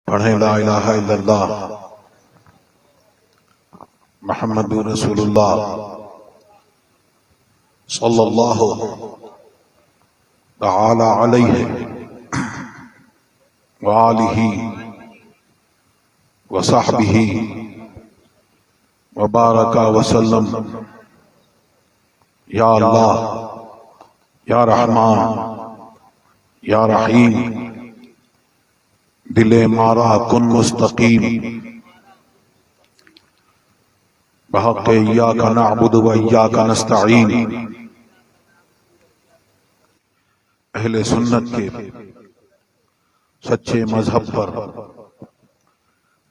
पढ़ें ला इलाहा इल्लल्लाह मुहम्मदुर रसूलुल्लाह सल्लल्लाहु तआला अलैहि व आलिहि व सहबिहि व बारका वसल्लम। या अल्लाह या रहमान या रहीम, दिले मारा कुन मुस्तकीम, बहक़ इय्याका नअबुदु व इय्याका नस्तईन। अहले सुन्नत के सच्चे मजहब पर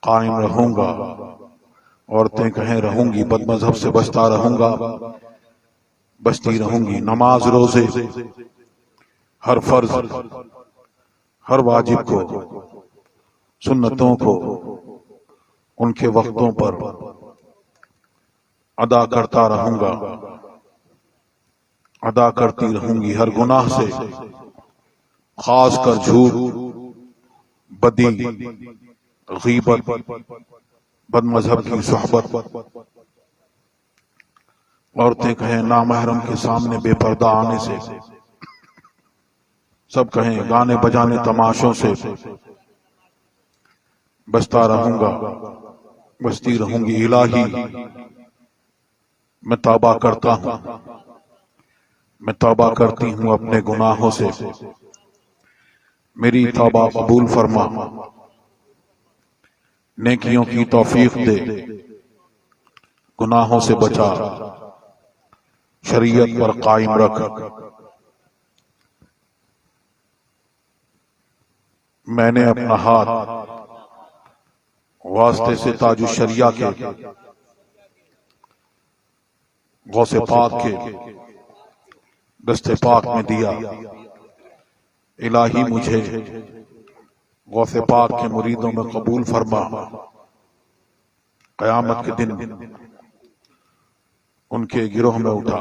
कायम रहूंगा। औरतें कहें रहूंगी, बदमजहब से बचता रहूंगा, बचती रहूंगी। नमाज रोजे हर फर्ज हर वाजिब को, सुन्नतों को उनके वक्तों पर अदा करता रहूंगा, अदा करती रहूंगी। हर गुनाह से, खासकर झूठ, बदी, गीबत, बदमजहब की सोहबत। औरतें कहें नामहरम के सामने बेपर्दा आने से, सब कहें गाने बजाने तमाशों से बचता रहूंगा, बचती रहूंगी। इलाही मैं तौबा करता हूं, मैं तौबा करती हूं अपने गुनाहों से, मेरी तौबा कबूल फरमा, नेकियों की तौफीक दे, गुनाहों से बचा, शरीयत पर कायम रख। मैंने अपना हाथ वास्ते से ताजु शरिया के, गौसे पाक के दस्ते पाक में दिया। इलाही मुझे गौसे पाक के मुरीदों में कबूल फरमा, कयामत के दिन उनके गिरोह में उठा।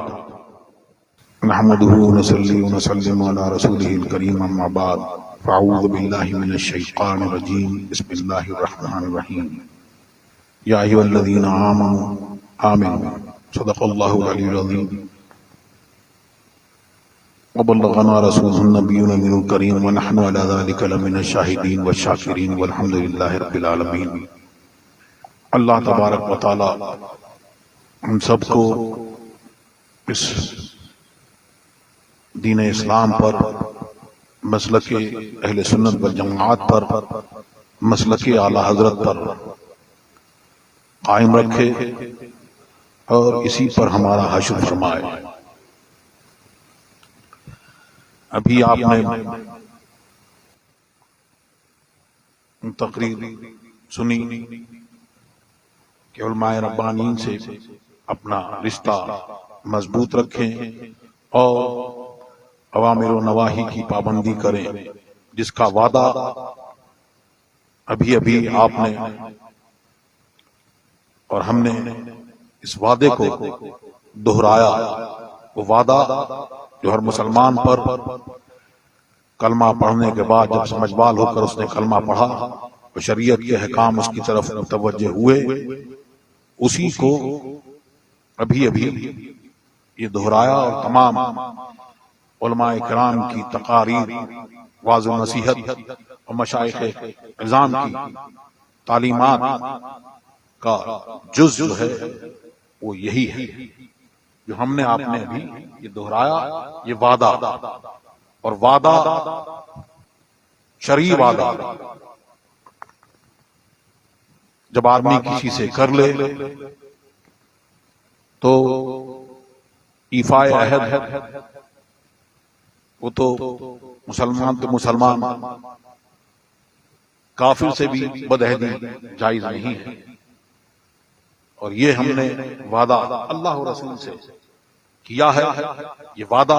नहमदुहु व नसल्ली व नसल्लिमु अला रसूलिहिल करीम, अम्मा बाद, फ़अऊज़ु बिल्लाहि मिनश शैतानिर रजीम, बिस्मिल्लाहिर रहमानिर रहीम। या अय्युहल्लज़ीना आमनू सदक़ल्लाहुल अलीयुल अज़ीम व बल्लगना रसूलुहुन नबियुल अमीनुल करीम व नहनु अला ज़ालिका लमिनश शाहिदीन व शाकिरीन वल्हम्दुलिल्लाहि रब्बिल आलमीन। अल्लाह तबारक व तआला हम सबको इस दीन इस्लाम पर, मसलक अहले सुन्नत वल जमाअत पर, मसलक आला हजरत पर कायम रखे और इसी पर हमारा हश्र फरमाए। अभी आपने तकरीर सुनी कि उलमाए रब्बानीन से अपना रिश्ता मजबूत रखें और अवामिर व नवाही की पाबंदी करें, जिसका वादा अभी अभी आपने और हमने इस वादे को दोहराया। वो वादा जो हर मुसलमान पर कलमा पढ़ने के बाद जब समझबाल होकर उसने कलमा पढ़ा तो शरीयत के अहकाम उसकी तरफ मुतवज्जे हुए, उसी को अभी अभी ये दोहराया। और तमाम उलमाए किराम की तकारीर, वाज़ व नसीहत और मशाइख इज़ाम की तालीमात का जुज़ जो है वो यही है जो हमने आपने अभी ये दोहराया। ये वादा, और वादा शरई वादा जब आदमी किसी से कर ले तो ईफाए अहद है, वो तो मुसलमान काफिर से भी बदअहदी जायज नहीं है। और ये हमने वादा अल्लाह और रसूल से किया है। ये वादा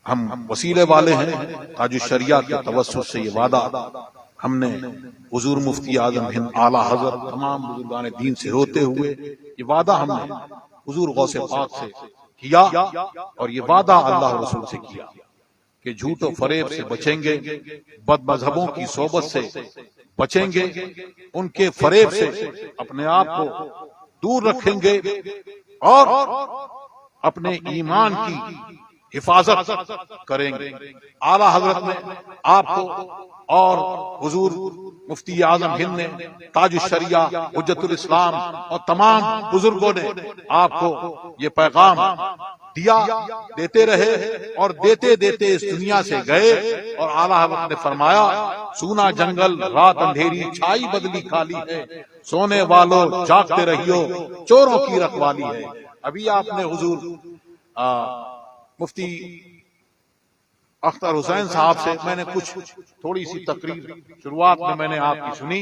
हम वसीले वाले हैं, ताजु शरिया के तवस्सुस से ये वादा हमने हुजूर मुफ्ती आजम हिंद आला हजरत तमाम बुजुर्गान दीन से होते हुए ये वादा हमने हुजूर गौसे पाक से किया, और ये वादा अल्लाह और रसूल से किया कि झूठ और फरेब से बचेंगे, बदमजहबों की सोबत से बचेंगे, उनके फरेब से अपने आप को दूर रखेंगे और अपने ईमान की हिफाजत करेंगे। आला हजरत ने आपको और हुजूर मुफ्ती आजम हिंद ने, ताज शरिया, हुज्जतुल इस्लाम और तमाम बुजुर्गों ने आपको ये पैगाम दिया, देते रहे और देते देते इस दुनिया से गए। और आला हजरत ने फरमाया, सूना जंगल रात अंधेरी छाई बदली खाली है, सोने वालों जागते रहियो चोरों की रखवाली है। अभी आपने हुजूर मुफ्ती अख्तर हुसैन साहब से मैंने कुछ थोड़ी सी तकरीर शुरुआत में मैंने आपकी सुनी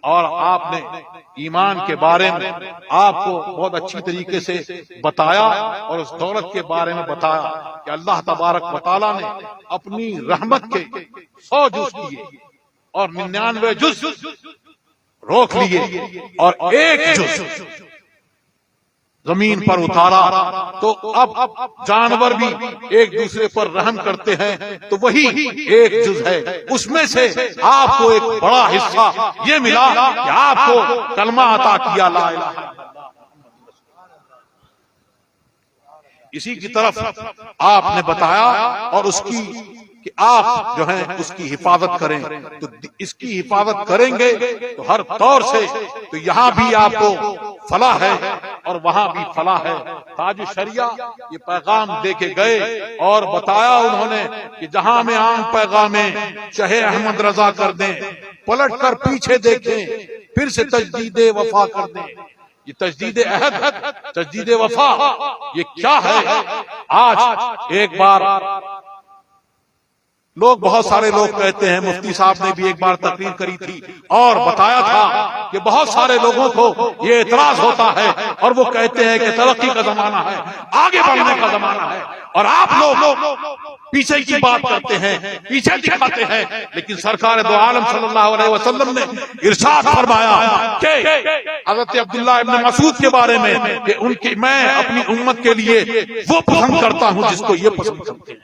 और आपने ईमान के बारे में आपको बहुत अच्छी तरीके से बताया और उस दौलत के बारे में बताया कि अल्लाह तबारक व तआला ने अपनी रहमत के 100 जुज़ किए और 99 जुज़ रोक लिए और 1 जुज़ जमीन पर उतारा। तो अब जानवर भी एक दूसरे पर रहम करते हैं, तो वही 1 जुज़ है। उसमें से आपको एक बड़ा हिस्सा ये मिला कि आपको कलमा अता किया, ला इलाहा इल्लल्लाह। इसी की तरफ आपने बताया और उसकी कि आप जो है उसकी हिफाजत करें। तो इसकी हिफाजत करेंगे तो हर तौर से तो यहाँ भी आपको फलाह है और वहां भी फलाह है। ताज शरिया ये पैगाम देके गए और बताया उन्होंने कि जहां में आम पैगामें चाहे अहमद रजा कर दें, पलट कर पीछे देखें, फिर से तजदीद वफा कर दें। ये तजदीद अहद, तजदीद वफा ये क्या है? आज एक बार लोग, बहुत सारे लोग कहते हैं, मुफ्ती साहब ने भी एक बार तकरीर करी थी और बताया था कि बहुत सारे लोगों को ये एतराज होता है और वो कहते हैं कि तरक्की का जमाना है, आगे बढ़ने का जमाना है और आप लोग पीछे की बात करते हैं, पीछे दिखाते हैं। लेकिन सरकार दो आलम सल्लल्लाहु अलैहि वसल्लम ने इरशाद फरमाया कि हज़रत अब्दुल्लाह इब्न मसूद के बारे में कि उनकी, मैं अपनी उम्मत के लिए वो पसंद करता हूं जिसको ये पसंद करते हैं।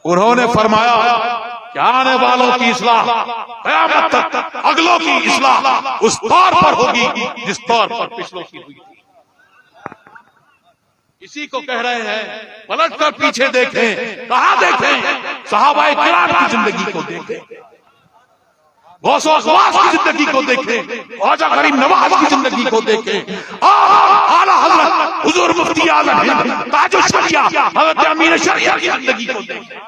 उन्होंने फरमाया कि आने वालों की इस्लाह क़यामत तक अगलों की इस्लाह उस तौर पर होगी जिस तौर पर पिछलों की हुई थी। इसी को कह रहे हैं, पलट कर पीछे देखें। कहां देखें? सहाबाए किराम की जिंदगी को देखें, गौसो अखवास की जिंदगी को देखें, ख्वाजा गरीब नवाज की जिंदगी को देखें और आला हज़रत हुजूर मुफ्ती आज़म हिंद ताजुल शरिया हज़रत अमीर शरिया की जिंदगी को देखें।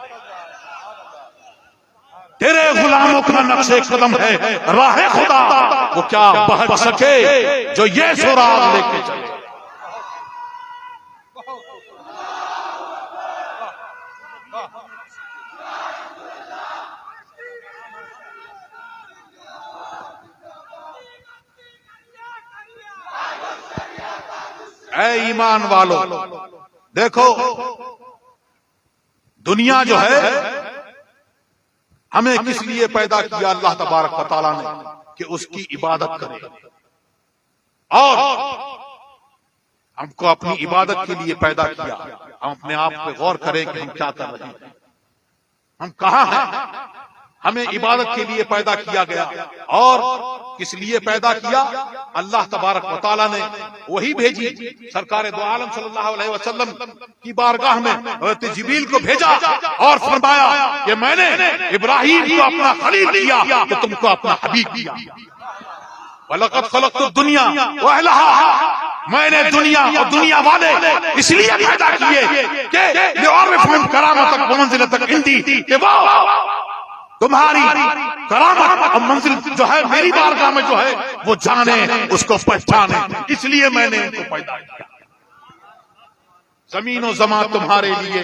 तेरे गुलामों का नक्शे कदम है राह खुदा, वो क्या बच सके जो ये सुराग लेके चले। ऐ ईमान वालों, देखो दुनिया जो है हमें किस लिए पैदा किया अल्लाह तबारक व तआला ने कि उसकी इबादत करें और हमको अपनी इबादत के लिए पैदा किया। हम अपने आप पे गौर करें कि हम क्या कर रहे हैं, हम कहां हैं। हमें इबादत के लिए पैदा किया गया और किस लिए पैदा किया? अल्लाह तबारक व तआला ने वही भेजी, सरकार दो आलम सल्लल्लाहु अलैहि वसल्लम की बारगाह में हज़रत जिब्रील को भेजा और फरमाया कि मैंने इब्राहीम को अपना खलील किया तो तुमको अपना हबीब किया। वलक़द खलक़तु दुनिया व अहलहा, मैंने दुनिया और दुनिया वाले इसलिए पैदा किए कि लियुअर्रिफ़हुम करामतक व मंज़िलतक इंदी, कि वो तुम्हारी करामत और मंजिल जो है मेरी बारगाह में जो है वो जाने, उसको पहचाने, इसलिए मैंने इनको पैदा किया। जमीनो जमा तुम्हारे लिए,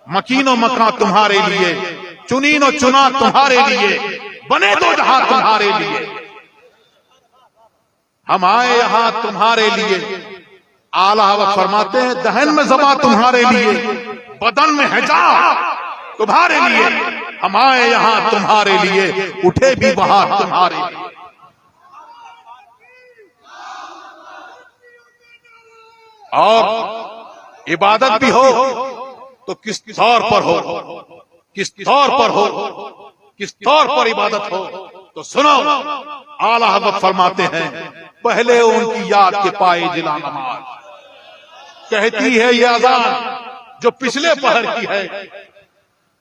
मकीनो मकान तुम्हारे लिए, चुनीनो चुना तुम्हारे लिए, बने तो जहां तुम्हारे लिए। हम आए यहां तुम्हारे लिए। आला हज़रत फरमाते हैं, दहन में जमा तुम्हारे लिए, बदन में है जान तुम्हारे लिए। हम आए यहां तुम्हारे लिए, उठे भी वहां तुम्हारे लिए। और इबादत भी हो तो किस तौर पर हो? किस तौर पर हो, किस तौर पर इबादत हो, तो सुनो। आला हज़रत फरमाते हैं, पहले उनकी याद के पाए जिला नमाज, कहती है ये अज़ान जो पिछले पहर की है।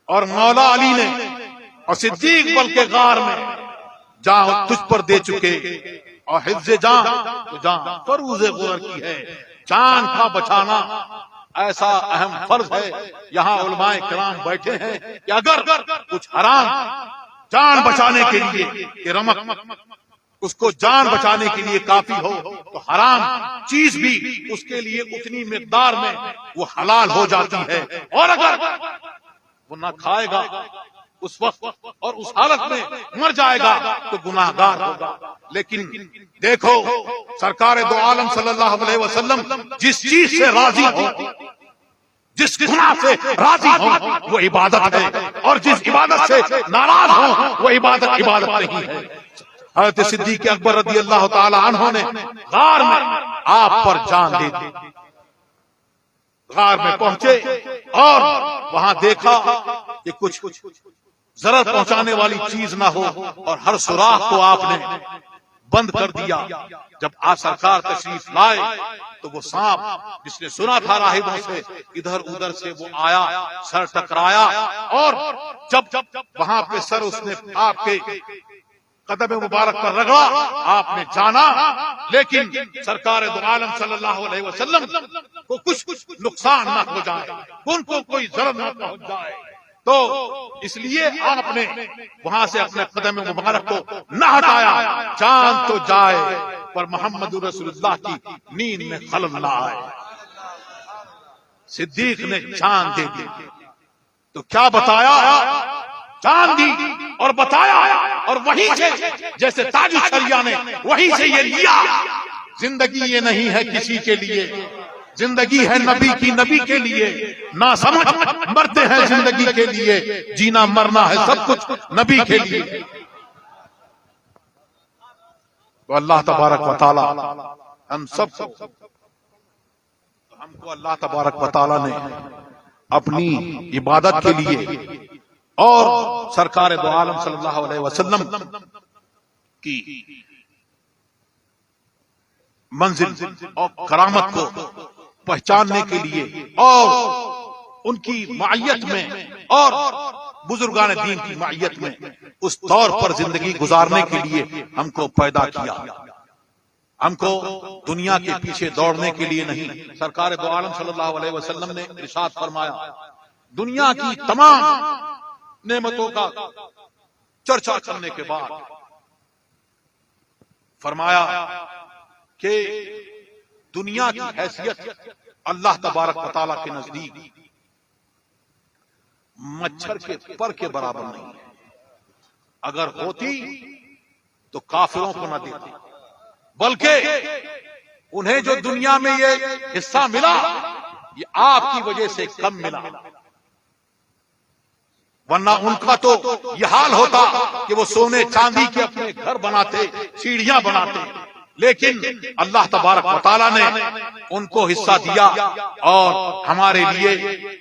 और मौला अली ने और सिद्दीक बल के गार में जान तुझ पर दे चुके, और हिफ्ज़े जान तो जान फरूज़े गुरर की है। जान का बचाना ऐसा अहम फर्ज है। यहाँ उलमाए किराम बैठे हैं कि अगर कुछ हराम जान बचाने के लिए कि रमक उसको जान बचाने के लिए काफी हो, तो हराम चीज भी उसके लिए उतनी मिकदार में वो हलाल हो जाती है। और अगर वो ना खाएगा उस वक्त और उस हालत में मर जाएगा तो गुनाहगार होगा। लेकिन देखो सरकार दो आलम सल्लल्लाहु अलैहि वसल्लम जिस चीज से राजी हो, जिस गुनाह से राजी हो, वो इबादत है। और जिस इबादत से नाराज हो, वो इबादत नहीं है। हज़रत सिद्दीक़ अकबर रज़ी अल्लाह ताला अन्हु ने गार में आप पर जान दे दी। गार में पहुंचे और वहां देखा कि कुछ जरर पहुंचाने वाली चीज ना हो, और हर सुराख को आपने बंद कर दिया। जब आप सरकार तशरीफ लाए तो वो सांप जिसने सुना था राहिबों से, इधर उधर से वो आया, सर टकराया, और जब वहां पे सर उसने आपके कदम मुबारक पर रगड़ा, आपने जाना। लेकिन सरकार दो आलम सल्लल्लाहु अलैहि वसल्लम को कुछ नुकसान ना हो जाए, उनको कोई जरर ना पहुंच जाए, तो इसलिए आपने वहां से अपने कदम मुबारक को न हटाया। जान तो जाए पर मोहम्मद रसूलुल्लाह की नींद में खलल ना आए। सिद्दीक ने जान दे दी तो क्या बताया, जान दी और बताया, और वहीं से जैसे ताज शरिया ने वहीं से ये लिया। जिंदगी ये नहीं है किसी के लिए, जिंदगी है नबी की, नबी के लिए। ना समझ मरते हैं जिंदगी के लिए, जीना मरना है सब कुछ नबी के लिए। तो अल्लाह तबारक व तआला हम सबको, हमको अल्लाह तबारक व तआला ने अपनी इबादत के लिए और सरकार दो आलम सल्लल्लाहु अलैहि वसल्लम की मंजिल और करामत को पहचानने के लिए और उनकी मायत में और बुजुर्गान दीन की मायत में उस तौर पर जिंदगी गुजारने के लिए हमको पैदा किया। हमको दुनिया के पीछे दौड़ने के लिए नहीं। सरकार दो आलम सल्लल्लाहु अलैहि वसल्लम ने इरशाद फरमाया, दुनिया की तमाम नेमतों का चर्चा करने के बाद फरमाया कि दुनिया की हैसियत अल्लाह तबारक व तआला के नजदीक मच्छर के पर के बराबर नहीं है। अगर होती तो काफिरों को न देते, बल्कि उन्हें जो दुनिया में ये हिस्सा मिला ये आपकी वजह से कम मिला। वरना उनका तो यह हाल होता कि वो सोने चांदी के अपने घर बनाते, सीढ़ियां बनाते। लेकिन अल्लाह तबारक व तआला ने उनको हिस्सा दिया और हमारे लिए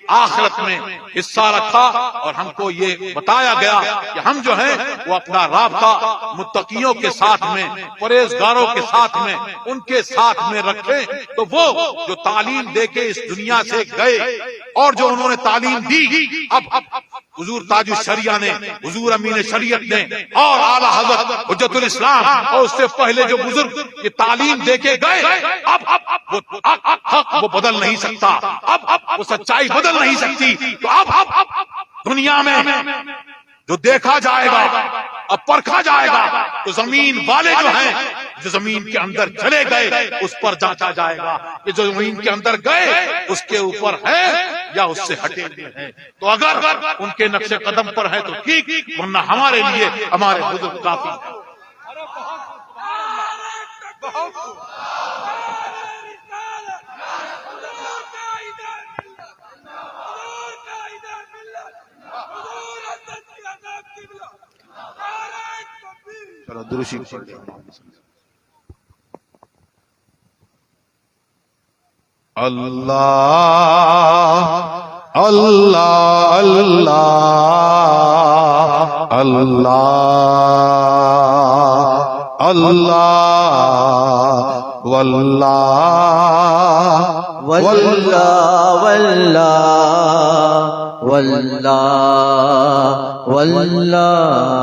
आखिरत में हिस्सा रखा। और हमको ये बताया गया कि हम जो हैं वो अपना राबता मुत्तकियों के साथ में, परहेजगारों के साथ में, उनके साथ में रखें। तो वो जो तालीम देके इस दुनिया से गए और जो उन्होंने तालीम दी, अब हुजूर ताजुश शरिया ने, हुजूर अमीन शरीयत ने और आला हज़रत हुज्जतुल इस्लाम और उससे पहले जो बुजुर्ग ये तालीम देके गए, अब वो बदल नहीं सकता, अब वो सच्चाई बदल नहीं सकती। तो अब दुनिया में जो देखा जाएगा, अब परखा जाएगा, तो जमीन वाले जो हैं, जो जमीन के अंदर चले गए उस पर जांचा जाएगा कि जो जमीन के अंदर गए उसके ऊपर है या उससे हटे हुए हैं। तो अगर उनके नक्शे कदम पर है तो ठीक, वरना हमारे लिए हमारे बुजुर्ग काफी है। चलो दुरूशी पढ़ लो। अल्लाह अल्लाह अल्लाह अल्लाह अल्लाह वल्लाह वल्लाह वल्लाह वल्लाह वल्लाह।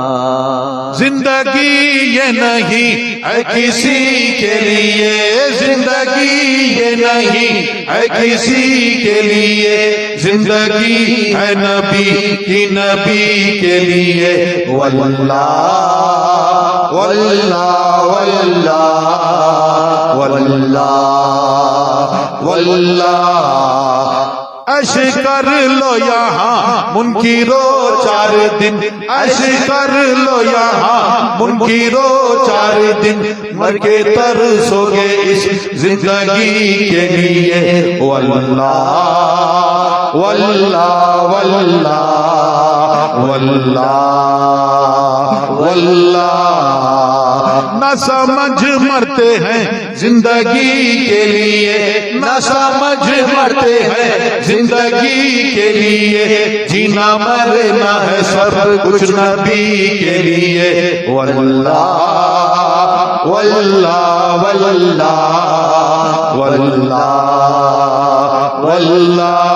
जिंदगी ये नहीं है किसी के लिए, जिंदगी ये नहीं है किसी के लिए, जिंदगी है नबी की नबी के लिए। वल्लाह वल्लाह वल्लाह वल्लाह वल्लाह। अश कर लो यहाँ मुनकिरो 4 दिन, अश कर लो यहाँ मुनकिरो 4 दिन, मर के तरसोगे इस जिंदगी के लिए। वल्लाह वल्लाह वल्लाह वल्लाह वल्लाह। न समझ मरते हैं जिंदगी के लिए, न समझ मरते हैं जिंदगी के लिए, जीना मरना है सब कुछ नबी के लिए। वल्लाह वल्लाह वल्लाह वल्लाह वल्लाह।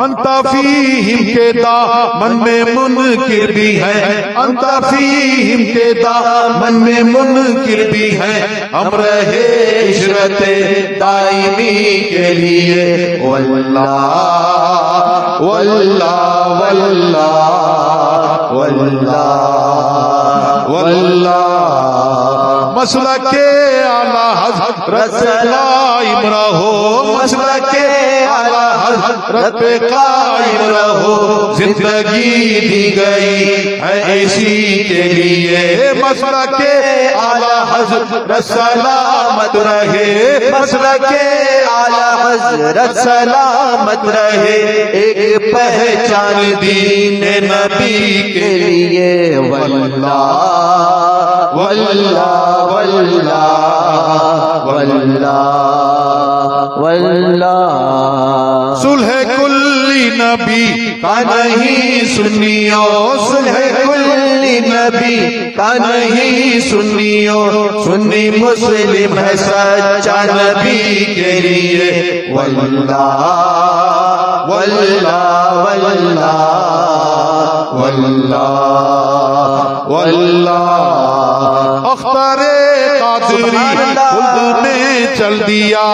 अंता फीहिम के दामन में मुनकिर भी है, अंता फीहिम के दामन में मुनकिर भी है, हम रहे इशरते दाइमी के लिए। वल्लाह वल्लाह वल्लाह वल्लाह वल्लाह। मसला के आला हज़रत कायम रहो, मसला के आला हज़रत पे कायम रहो, जिंदगी दी गई है इसी के लिए। मसला के आला हज़रत सलामत रहे, मसला के आला हज़रत सलामत रहे, एक पहचान दीन नबी के लिए। वल्लाह वल्लाह वल्लाह वल्लाह वल्लाह। सुलह कुल्ली नबी का नहीं सुनियो, सुलह कुल्ली नबी का नहीं सुनियो, सुन्नी मुस्लिम है सच्चा नबी के लिए। वल्लाह वल्लाह वल्लाह वल्लाह वल्लाह। अख्तरे कादरी खुल्द में चल दिया,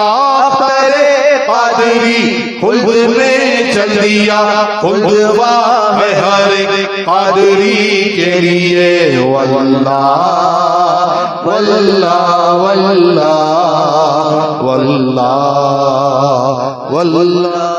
अख्तरे कादरी खुल्द में चल दिया, खुल्द वाह है हर कादरी के लिए। वल्लाह वल्लाह वल्लाह वल्लाह वल्लाह।